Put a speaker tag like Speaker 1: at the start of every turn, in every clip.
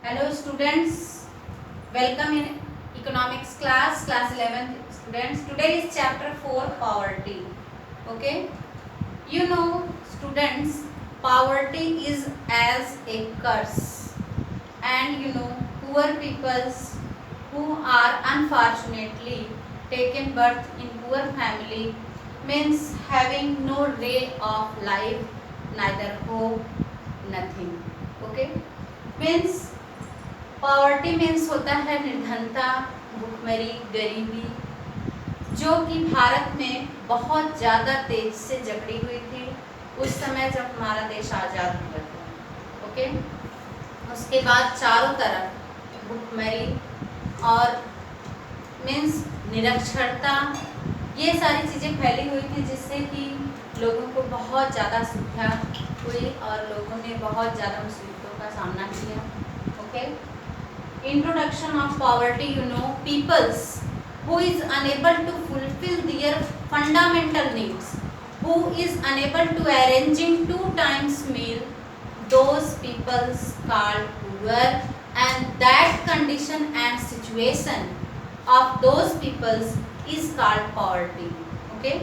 Speaker 1: Hello students, welcome in economics class 11 students. Today is chapter 4 poverty. Okay, you know students, poverty is as a curse, and poor peoples who are unfortunately taken birth in poor family means having no ray of life, neither hope, nothing. Okay, means poverty means होता है निर्धनता, भूखमरी, गरीबी, जो कि भारत में बहुत ज़्यादा तेज से जकड़ी हुई थी उस समय जब हमारा देश आज़ाद हुआ था। ओके, उसके बाद चारों तरफ भूखमरी और मीन्स निरक्षरता, ये सारी चीज़ें फैली हुई थी जिससे कि लोगों को बहुत ज़्यादा सुविधा हुई और लोगों ने बहुत ज़्यादा मुसीबतों का सामना किया। Okay, introduction of poverty, peoples who is unable to fulfill their fundamental needs, who is unable to arranging 2 times meal, those peoples called poor, and that condition and situation of those peoples is called poverty. Okay,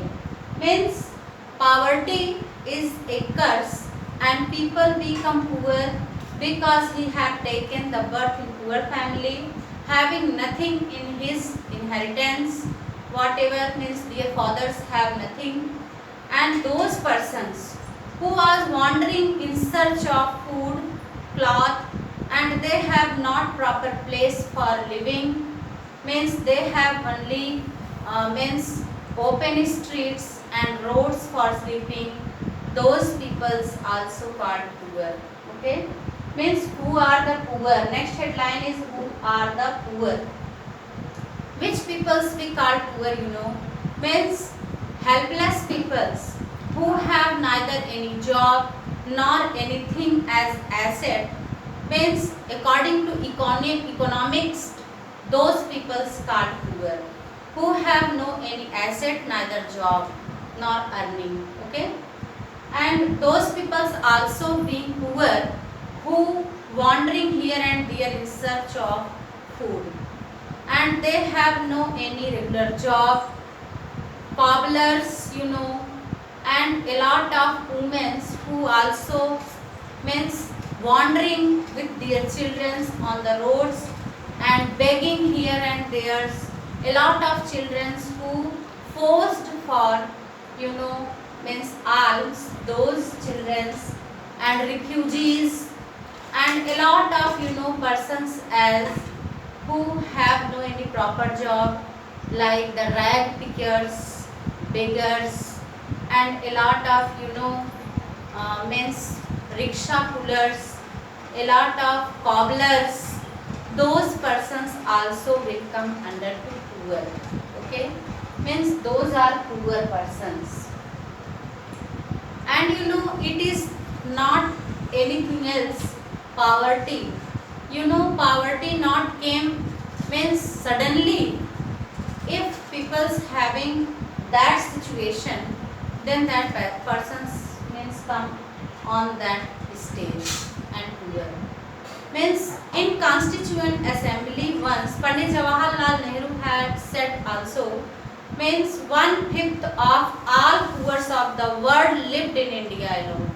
Speaker 1: means poverty is a curse and people become poor because he had taken the birth in poor family, having nothing in his inheritance, whatever means their fathers have nothing, and those persons who was wandering in search of food, cloth, and they have not proper place for living, means they have only means open streets and roads for sleeping, those peoples also called poor. Okay, means who are the poor. Next headline is who are the poor. Which peoples we call poor, means helpless peoples who have neither any job nor anything as asset, means according to economics those peoples called poor, who have no any asset, neither job nor earning. Okay, and those peoples also being poor who wandering here and there in search of food, and they have no any regular job, cobblers, and a lot of women who also means wandering with their children on the roads and begging here and there, a lot of children who forced for means alms, those children, and refugees, and a lot of persons as who have no any proper job, like the rag pickers, beggars, and a lot of means rickshaw pullers, a lot of cobblers, those persons also will come under to poor. Okay, means those are poor persons, and it is not anything else. Poverty, poverty not came means suddenly. If people's having that situation, then that persons means come on that stage and poor. Means in Constituent Assembly once Pandit Jawaharlal Nehru had said also, means 1/5 of all poor of the world lived in India alone.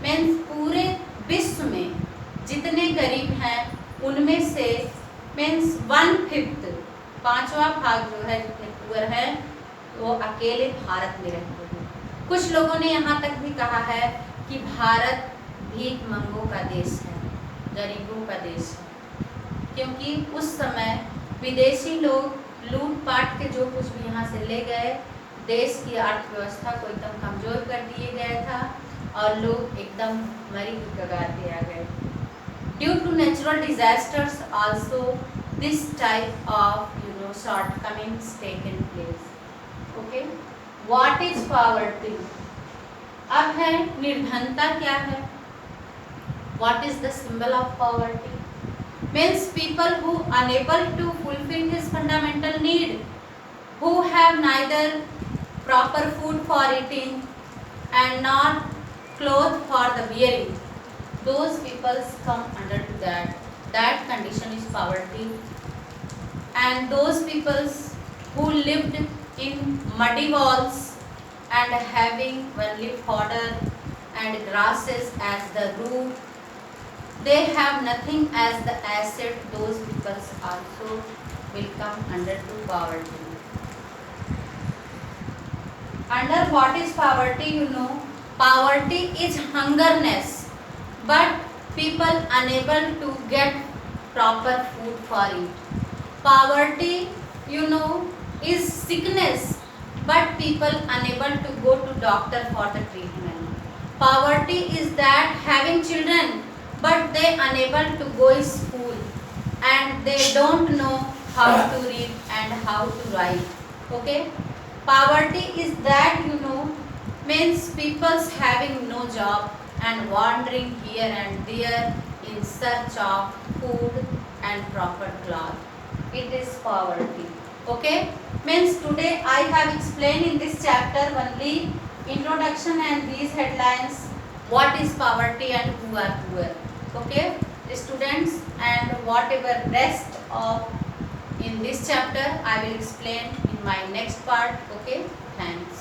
Speaker 1: means पूरे विश्व में जितने गरीब हैं उनमें से means 1/5 पांचवा भाग जो है जितने पुअर हैं वो अकेले भारत में रहते हैं। कुछ लोगों ने यहाँ तक भी कहा है कि भारत भीख मंगों का देश है, गरीबों का देश है, क्योंकि उस समय विदेशी लोग लूटपाट के जो कुछ भी यहाँ से ले गए, देश की अर्थव्यवस्था को एकदम कमज़ोर कर दिए गया था और लोग एकदम मरी की कगार पे आ गए। Due to natural disasters also this type of shortcomings taken place. Okay, what is poverty? अब है निर्धनता क्या है? What is the symbol of poverty? Means people who unable to fulfill his fundamental need, who have neither proper food for eating and not cloth for the wearing, those people come under to that. that condition is poverty. And those peoples who lived in muddy walls and having only fodder and grasses as the roof, they have nothing as the asset, those peoples also will come under to poverty. Under what is poverty, you know? Poverty is hungerness, but people unable to get proper food for it. Poverty, you know, is sickness, but people unable to go to doctor for the treatment. Poverty is that having children, but they unable to go to school and they don't know how to read and how to write. Okay? Poverty is that, you know, means people's having no job and wandering here and there in search of food and proper cloth. It is poverty. Okay? Means today I have explained in this chapter only introduction and these headlines, what is poverty and who are poor. Okay? Students, and whatever rest of in this chapter I will explain in my next part. Okay? Thanks.